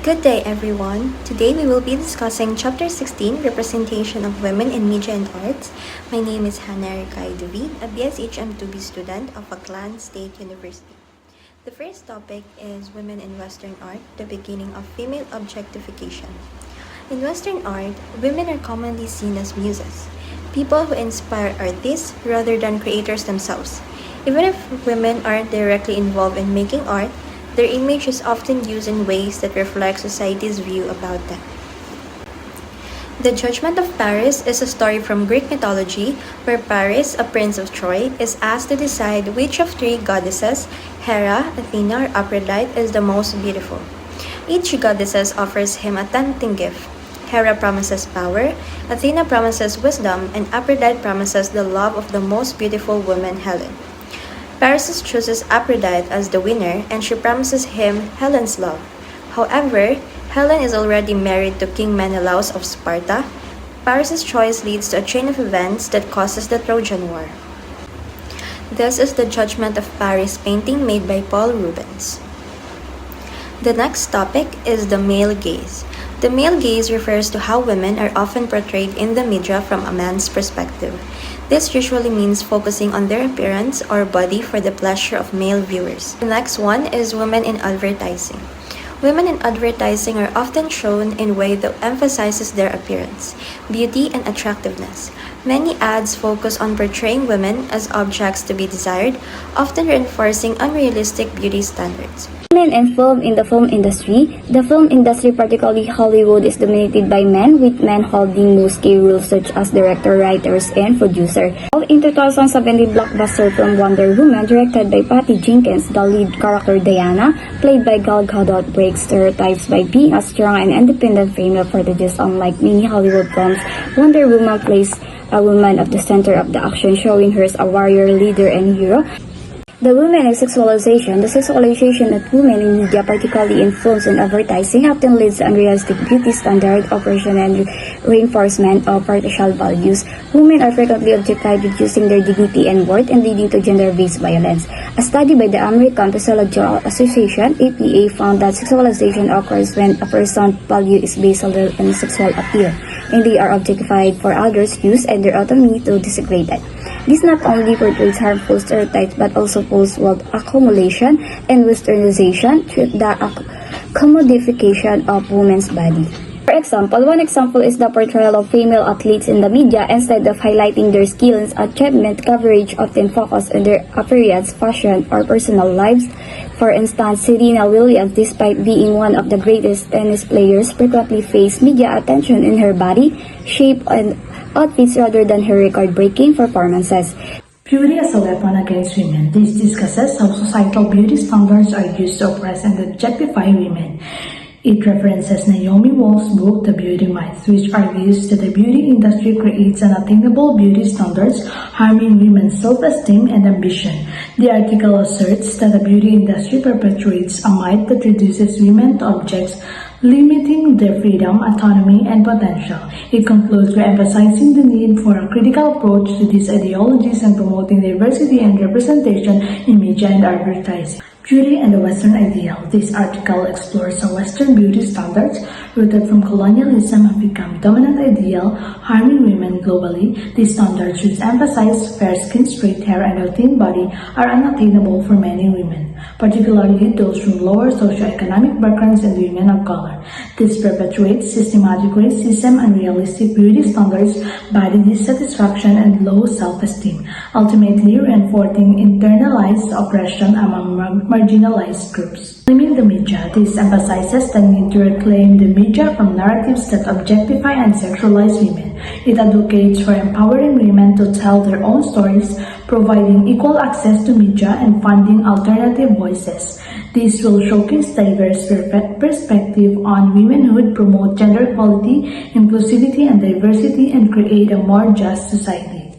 Good day, everyone. Today we will be discussing Chapter 16, Representation of Women in Media and Arts. My name is Hannah David, a BSHM 2B student of Aklan State University. The first topic is Women in Western Art, the beginning of female objectification. In Western art, women are commonly seen as muses, people who inspire artists rather than creators themselves. Even if women aren't directly involved in making art, their image is often used in ways that reflect society's view about them. The Judgment of Paris is a story from Greek mythology where Paris, a prince of Troy, is asked to decide which of three goddesses, Hera, Athena, or Aphrodite, is the most beautiful. Each goddess offers him a tempting gift. Hera promises power, Athena promises wisdom, and Aphrodite promises the love of the most beautiful woman, Helen. Paris chooses Aphrodite as the winner and she promises him Helen's love. However, Helen is already married to King Menelaus of Sparta. Paris' choice leads to a chain of events that causes the Trojan War. This is the Judgment of Paris painting made by Paul Rubens. The next topic is the male gaze. The male gaze refers to how women are often portrayed in the media from a man's perspective. This usually means focusing on their appearance or body for the pleasure of male viewers. The next one is women in advertising. Women in advertising are often shown in a way that emphasizes their appearance, beauty, and attractiveness. Many ads focus on portraying women as objects to be desired, often reinforcing unrealistic beauty standards. Women and film in the film industry. The film industry, particularly Hollywood, is dominated by men, with men holding most key roles such as director, writers, and producer. In 2017 blockbuster film Wonder Woman, directed by Patty Jenkins, the lead character Diana, played by Gal Gadot, breaks stereotypes by being a strong and independent female protagonist. Unlike many Hollywood films, Wonder Woman plays a woman at the center of the action, showing her as a warrior, leader, and hero. The women and sexualization. The sexualization of women in media, particularly in films and advertising, often leads to unrealistic beauty standard, oppression, and reinforcement of patriarchal values. Women are frequently objectified, reducing their dignity and worth, and leading to gender-based violence. A study by the American Physiological Association (APA) found that sexualization occurs when a person's value is based on their sexual appeal, and they are objectified for others' use and their autonomy to disagree that. This not only portrays harmful stereotypes but also poses wealth accumulation and westernization through the commodification of women's body. For example, one example is the portrayal of female athletes in the media. Instead of highlighting their skills and achievement, coverage often focuses on their appearance, fashion, or personal lives. For instance, Serena Williams, despite being one of the greatest tennis players, frequently faced media attention in her body, shape, and outfits rather than her record-breaking performances. Beauty as a weapon against women. This discusses how societal beauty standards are used to oppress and objectify women. It references Naomi Wolf's book, The Beauty Myth, which argues that the beauty industry creates unattainable beauty standards, harming women's self-esteem and ambition. The article asserts that the beauty industry perpetuates a myth that reduces women to objects, limiting their freedom, autonomy, and potential. It concludes by emphasizing the need for a critical approach to these ideologies and promoting diversity and representation in media and advertising. Beauty and the Western Ideal. This article explores how Western beauty standards, rooted from colonialism, have become dominant ideal, harming women globally. These standards, which emphasize fair skin, straight hair, and a thin body, are unattainable for many women, particularly those from lower socioeconomic backgrounds and women of color. This perpetuates systematic racism, unrealistic beauty standards, body dissatisfaction, and low self-esteem, ultimately reinforcing internalized oppression among marginalized groups. In the media, this emphasizes the need to reclaim the media from narratives that objectify and sexualize women. It advocates for empowering women to tell their own stories, providing equal access to media and funding alternative voices. This will showcase diverse perspective on womanhood, promote gender equality, inclusivity, and diversity, and create a more just society.